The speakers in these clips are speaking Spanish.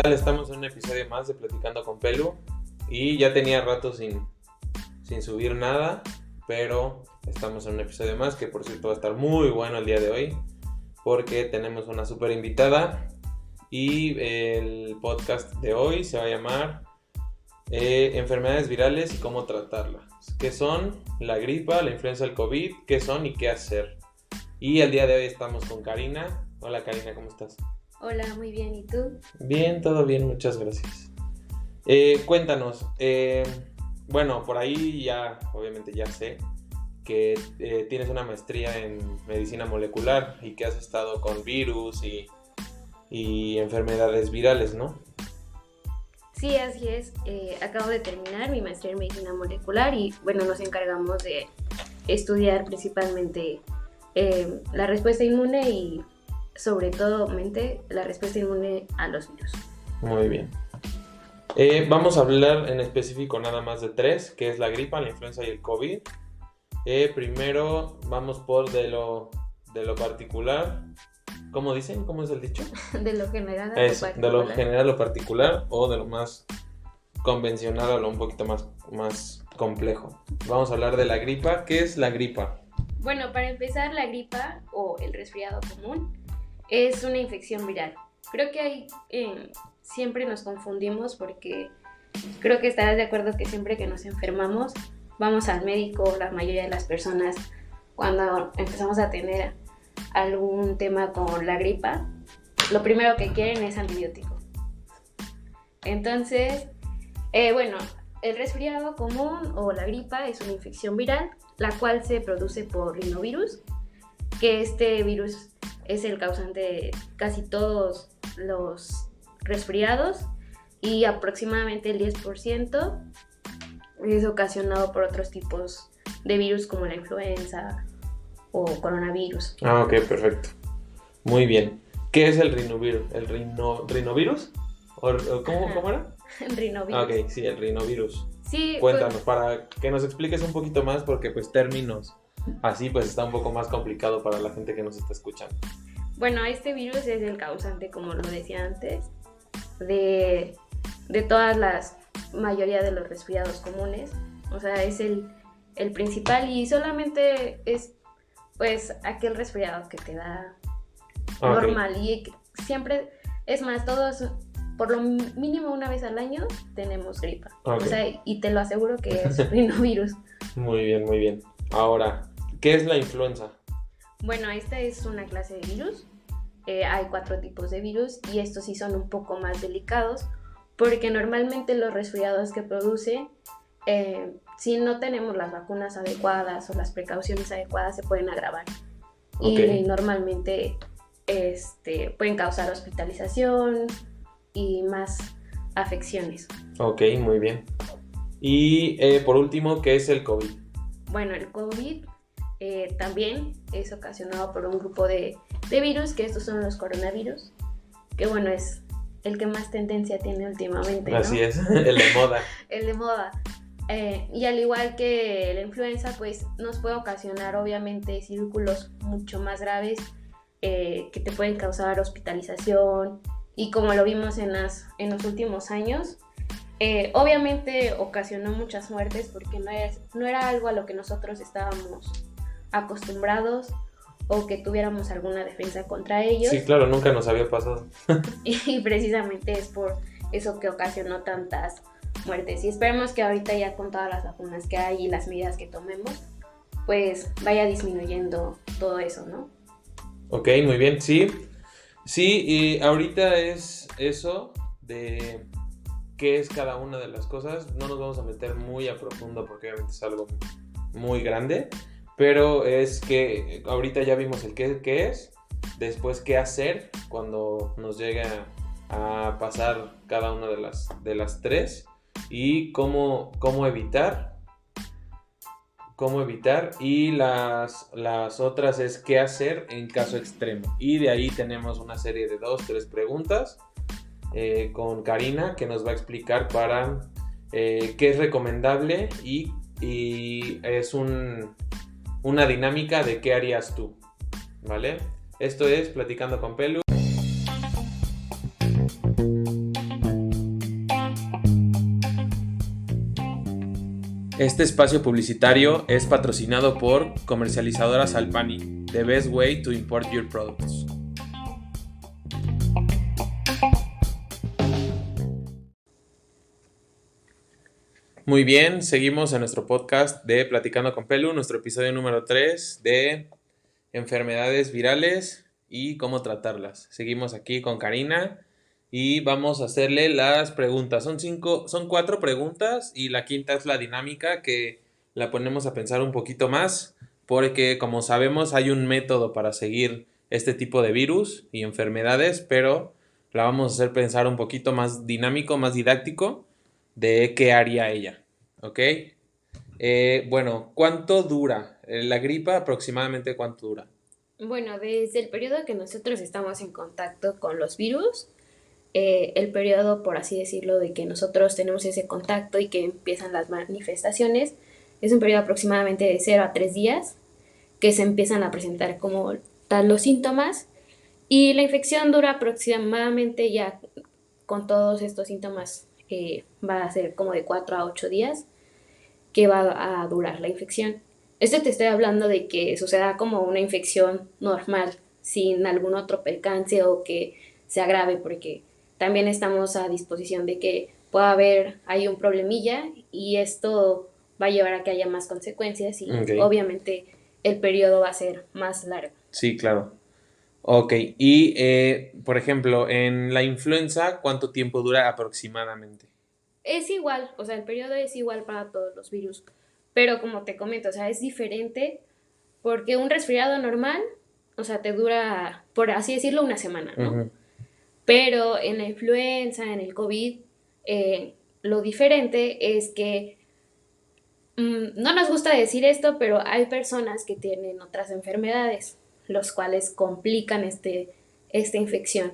tal? Estamos en un episodio más de Platicando con Pelu y ya tenía rato sin subir nada, pero estamos en un episodio más que por cierto va a estar muy bueno el día de hoy porque tenemos una súper invitada y el podcast de hoy se va a llamar Enfermedades virales y cómo tratarlas. ¿Qué son? La gripa, la influenza del COVID, ¿qué son y qué hacer? Y el día de hoy estamos con Karina. Hola Karina, ¿cómo estás? Hola, muy bien, ¿y tú? Bien, todo bien, muchas gracias. Cuéntanos, bueno, por ahí ya, obviamente ya sé que tienes una maestría en medicina molecular y que has estado con virus y enfermedades virales, ¿no? Sí, así es. Acabo de terminar mi maestría en medicina molecular y bueno, nos encargamos de estudiar principalmente la respuesta inmune y sobre todo la respuesta inmune a los virus. Muy bien. Vamos a hablar en específico nada más de tres, que es la gripa, la influenza y el COVID. Primero vamos por de lo particular. ¿Cómo dicen? ¿Cómo es el dicho? De lo general a lo Eso, particular. de lo general a lo particular o de lo más convencional a lo un poquito más complejo. Vamos a hablar de la gripa. ¿Qué es la gripa? Bueno, para empezar, la gripa o el resfriado común es una infección viral. Creo que ahí siempre nos confundimos porque creo que estarás de acuerdo que siempre que nos enfermamos vamos al médico, la mayoría de las personas cuando empezamos a tener algún tema con la gripa, lo primero que quieren es antibiótico. Entonces, bueno, el resfriado común o la gripa es una infección viral, la cual se produce por rinovirus, que este virus es el causante de casi todos los resfriados y aproximadamente el 10% es ocasionado por otros tipos de virus como la influenza o coronavirus. Ah, ok, perfecto. Muy bien. ¿Qué es el rinovirus? ¿El rinovirus? ¿O cómo era? El rinovirus. Ah, ok, sí, el rinovirus. Sí, Cuéntanos, para que nos expliques un poquito más, porque pues términos así pues está un poco más complicado para la gente que nos está escuchando. Bueno, este virus es el causante, como lo decía antes, de todas las mayoría de los resfriados comunes. O sea, es el principal y solamente es pues aquel resfriado que te da normal. Y siempre, es más, todos por lo mínimo una vez al año tenemos gripa. Okay. O sea, y te lo aseguro que es rinovirus. Muy bien, muy bien. Ahora, ¿qué es la influenza? Bueno, esta es una clase de virus. Hay 4 tipos de virus y estos sí son un poco más delicados porque normalmente los resfriados que produce, si no tenemos las vacunas adecuadas o las precauciones adecuadas, se pueden agravar. Okay. Y normalmente pueden causar hospitalización y más afecciones. Ok, muy bien. Y por último, ¿qué es el COVID? Bueno, el COVID también es ocasionado por un grupo de virus, que estos son los coronavirus, que bueno, es el que más tendencia tiene últimamente, ¿no? Así es, el de moda. El de moda. Y al igual que la influenza, pues nos puede ocasionar obviamente círculos mucho más graves que te pueden causar hospitalización y como lo vimos en los últimos años, obviamente ocasionó muchas muertes porque no era algo a lo que nosotros estábamos acostumbrados o que tuviéramos alguna defensa contra ellos. Sí, claro, nunca nos había pasado. Y precisamente es por eso que ocasionó tantas muertes. Y esperemos que ahorita ya con todas las vacunas que hay y las medidas que tomemos, pues vaya disminuyendo todo eso, ¿no? Ok, muy bien, sí. Sí, y ahorita es eso de qué es cada una de las cosas. No nos vamos a meter muy a profundo porque obviamente es algo muy grande. Pero es que ahorita ya vimos el qué es, después qué hacer cuando nos llegue a pasar cada una de las tres y cómo evitar y las otras es qué hacer en caso extremo. Y de ahí tenemos una serie de 2-3 preguntas con Karina que nos va a explicar para qué es recomendable y es una dinámica de qué harías tú, ¿vale? Esto es Platicando con Pelu. Este espacio publicitario es patrocinado por Comercializadoras Alpani, the best way to import your products. Muy bien, seguimos en nuestro podcast de Platicando con Pelu, nuestro episodio número 3 de enfermedades virales y cómo tratarlas. Seguimos aquí con Karina y vamos a hacerle las preguntas. Son 4 preguntas y la quinta es la dinámica que la ponemos a pensar un poquito más porque como sabemos hay un método para seguir este tipo de virus y enfermedades, pero la vamos a hacer pensar un poquito más dinámico, más didáctico de qué haría ella. ¿Ok? Bueno, ¿cuánto dura? La gripa aproximadamente ¿cuánto dura? Bueno, desde el periodo que nosotros estamos en contacto con los virus, el periodo, por así decirlo, de que nosotros tenemos ese contacto y que empiezan las manifestaciones, es un periodo aproximadamente de 0 a 3 días que se empiezan a presentar como tal los síntomas y la infección dura aproximadamente ya con todos estos síntomas va a ser como de 4 a 8 días que va a durar la infección. Esto te estoy hablando de que suceda como una infección normal, sin algún otro percance o que se agrave, porque también estamos a disposición de que pueda haber ahí un problemilla y esto va a llevar a que haya más consecuencias y obviamente el periodo va a ser más largo. Sí, claro. Ok, y por ejemplo, en la influenza, ¿cuánto tiempo dura aproximadamente? Es igual, o sea, el periodo es igual para todos los virus, pero como te comento, o sea, es diferente porque un resfriado normal, o sea, te dura, por así decirlo, una semana, ¿no? Uh-huh. Pero en la influenza, en el COVID, lo diferente es que no nos gusta decir esto, pero hay personas que tienen otras enfermedades, los cuales complican esta infección.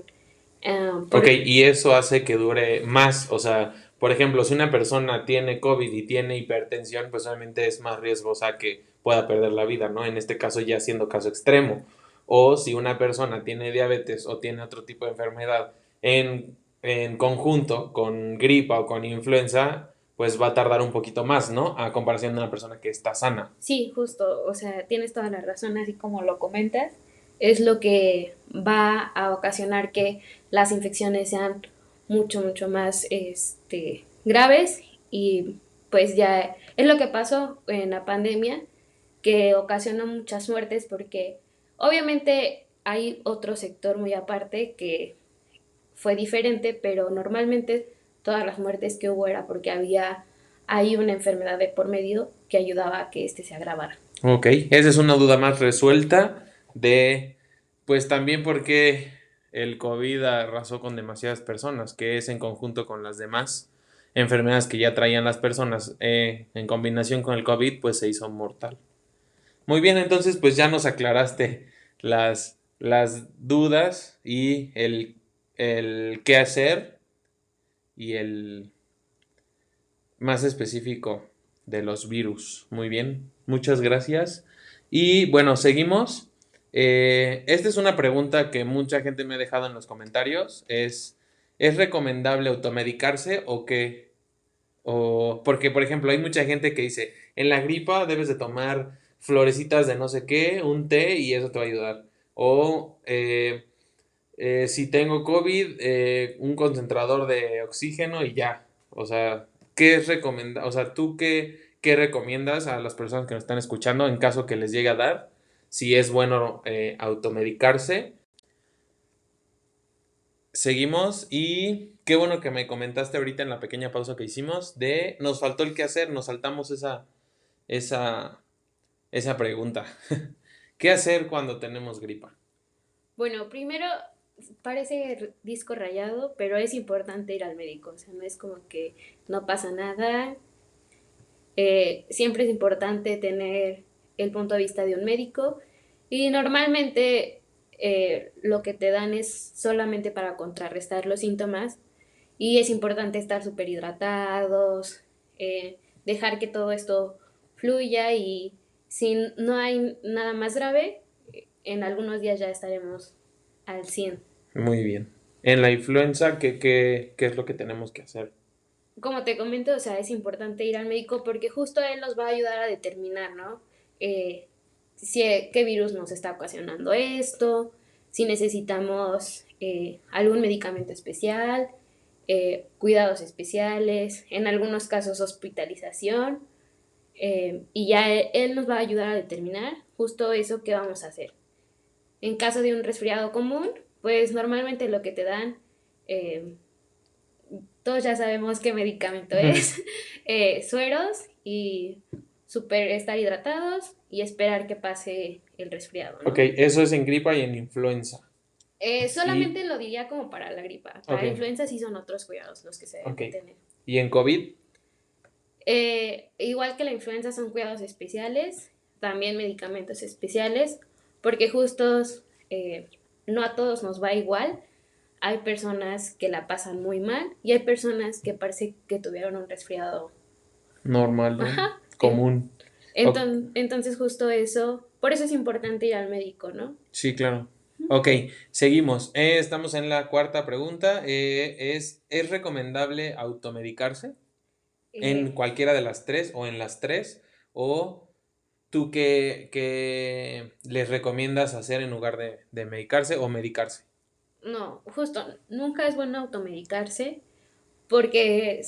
Ok, y eso hace que dure más, o sea, por ejemplo, si una persona tiene COVID y tiene hipertensión, pues obviamente es más riesgosa que pueda perder la vida, ¿no? En este caso ya siendo caso extremo. O si una persona tiene diabetes o tiene otro tipo de enfermedad en conjunto con gripa o con influenza, pues va a tardar un poquito más, ¿no? A comparación de una persona que está sana. Sí, justo, o sea, tienes toda la razón, así como lo comentas, es lo que va a ocasionar que las infecciones sean mucho más graves y pues ya es lo que pasó en la pandemia, que ocasionó muchas muertes porque obviamente hay otro sector muy aparte que fue diferente, pero normalmente todas las muertes que hubo era porque había ahí una enfermedad de por medio que ayudaba a que se agravara. Ok, esa es una duda más resuelta de, pues también porque el COVID arrasó con demasiadas personas, que es en conjunto con las demás enfermedades que ya traían las personas, en combinación con el COVID, pues se hizo mortal. Muy bien, entonces pues ya nos aclaraste las dudas y el qué hacer y el más específico de los virus. Muy bien, muchas gracias. Y bueno, seguimos. Esta es una pregunta que mucha gente me ha dejado en los comentarios. ¿Es recomendable automedicarse o qué? O, porque, por ejemplo, hay mucha gente que dice, en la gripa debes de tomar florecitas de no sé qué, un té y eso te va a ayudar. O si tengo COVID, un concentrador de oxígeno y ya. O sea, ¿qué es recomendable? O sea, ¿tú qué recomiendas a las personas que nos están escuchando en caso que les llegue a dar? Si es bueno automedicarse. Seguimos y qué bueno que me comentaste ahorita en la pequeña pausa que hicimos de nos faltó el qué hacer, nos saltamos esa, esa pregunta. ¿Qué hacer cuando tenemos gripa? Bueno, primero parece disco rayado, pero es importante ir al médico, o sea, no es como que no pasa nada. Siempre es importante tener el punto de vista de un médico y normalmente lo que te dan es solamente para contrarrestar los síntomas y es importante estar súper hidratados, dejar que todo esto fluya y si no hay nada más grave, en algunos días ya estaremos al 100. Muy bien. En la influenza, ¿qué es lo que tenemos que hacer? como te comento, o sea, es importante ir al médico porque justo él nos va a ayudar a determinar, ¿no? Qué virus nos está ocasionando esto, si necesitamos algún medicamento especial, cuidados especiales, en algunos casos hospitalización, y ya él nos va a ayudar a determinar justo eso que vamos a hacer. En caso de un resfriado común, pues normalmente lo que te dan, eh, todos ya sabemos qué medicamento es, sueros y estar hidratados y esperar que pase el resfriado, ¿no? Ok, eso es en gripa y en influenza. Solamente lo diría como para la gripa. Para Ok. la influenza sí son otros cuidados los que se deben tener. ¿Y en COVID? Igual que la influenza son cuidados especiales, también medicamentos especiales, porque justos no a todos nos va igual. Hay personas que la pasan muy mal y hay personas que parece que tuvieron un resfriado Normal, ¿no? Ajá. Común. Entonces justo eso, por eso es importante ir al médico, ¿no? Sí, claro. Ok, seguimos. Estamos en la cuarta pregunta. ¿Es recomendable automedicarse en cualquiera de las tres o en las tres? ¿O tú qué les recomiendas hacer en lugar de medicarse o medicarse? No, justo, nunca es bueno automedicarse porque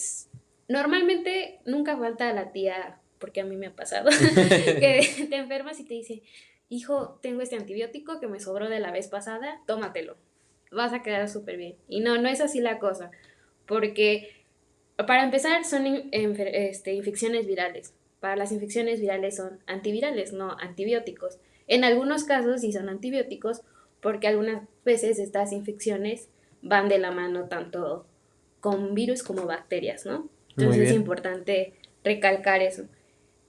normalmente nunca falta la tía, porque a mí me ha pasado, que te enfermas y te dice, hijo, tengo este antibiótico que me sobró de la vez pasada, tómatelo, vas a quedar súper bien. Y no es así la cosa, porque para empezar son infecciones virales. Para las infecciones virales son antivirales, no antibióticos. En algunos casos sí son antibióticos porque algunas veces estas infecciones van de la mano tanto con virus como bacterias, ¿no? Entonces es importante recalcar eso.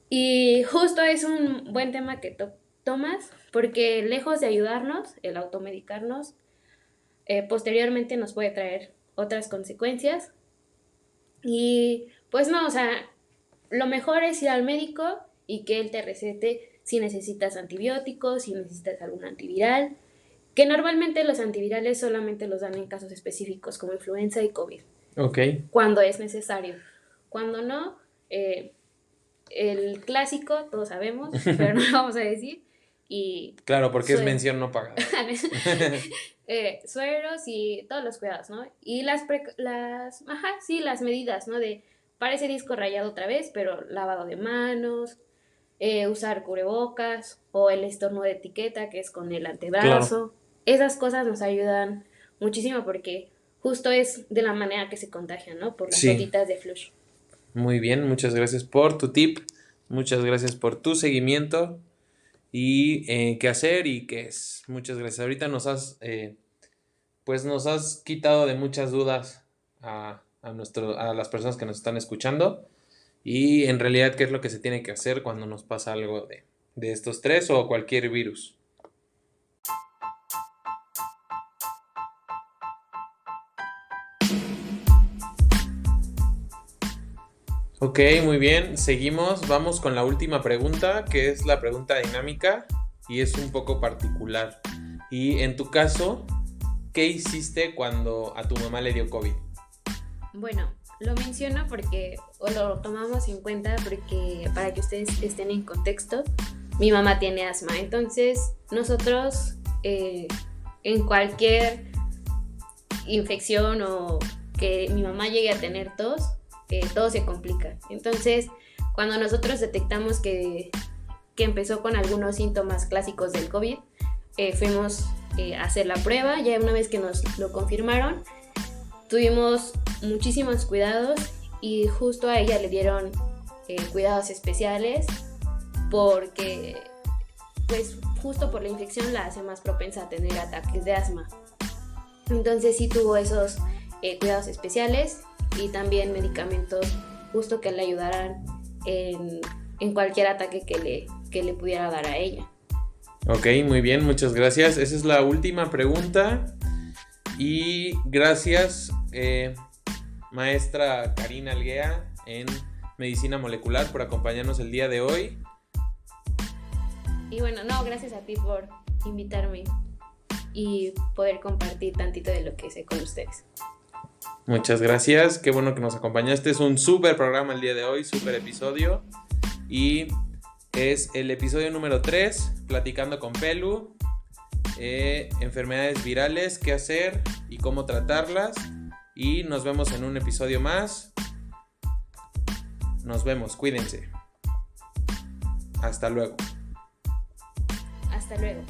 Y justo es un buen tema que tomas porque lejos de ayudarnos, el automedicarnos, posteriormente nos puede traer otras consecuencias. Y pues no, o sea, lo mejor es ir al médico y que él te recete si necesitas antibióticos, si necesitas algún antiviral, que normalmente los antivirales solamente los dan en casos específicos como influenza y COVID. Ok. Cuando es necesario. Cuando no, el clásico, todos sabemos, pero no lo vamos a decir. Y claro, porque es mención no pagada. Sueros y todos los cuidados, ¿no? Y las medidas, ¿no? De parece disco rayado otra vez, pero lavado de manos, usar cubrebocas o el estornudo de etiqueta, que es con el antebrazo. Claro. Esas cosas nos ayudan muchísimo porque justo es de la manera que se contagian, ¿no? Por las gotitas de flush. Muy bien, muchas gracias por tu tip, muchas gracias por tu seguimiento y qué hacer y qué es. Muchas gracias. Ahorita nos has quitado de muchas dudas a las personas que nos están escuchando y en realidad qué es lo que se tiene que hacer cuando nos pasa algo de estos tres o cualquier virus. Ok, muy bien, seguimos, vamos con la última pregunta, que es la pregunta dinámica y es un poco particular. Y en tu caso, ¿qué hiciste cuando a tu mamá le dio COVID? Bueno, lo menciono porque, o lo tomamos en cuenta porque para que ustedes estén en contexto, mi mamá tiene asma, entonces nosotros en cualquier infección o que mi mamá llegue a tener tos, todo se complica. Entonces, cuando nosotros detectamos que empezó con algunos síntomas clásicos del COVID, fuimos a hacer la prueba. Ya una vez que nos lo confirmaron, tuvimos muchísimos cuidados y justo a ella le dieron cuidados especiales porque, pues, justo por la infección la hace más propensa a tener ataques de asma. Entonces sí tuvo esos cuidados especiales y también medicamentos justo que le ayudaran en cualquier ataque que le pudiera dar a ella. Ok, muy bien, muchas gracias. Esa es la última pregunta y gracias maestra Karina Alguea en Medicina Molecular por acompañarnos el día de hoy. Y bueno, gracias a ti por invitarme y poder compartir tantito de lo que sé con ustedes. Muchas gracias, qué bueno que nos acompañaste. Es un súper programa el día de hoy, súper episodio. Y es el episodio número 3, platicando con Pelu. Enfermedades virales, qué hacer y cómo tratarlas. Y nos vemos en un episodio más. Nos vemos, cuídense. Hasta luego. Hasta luego.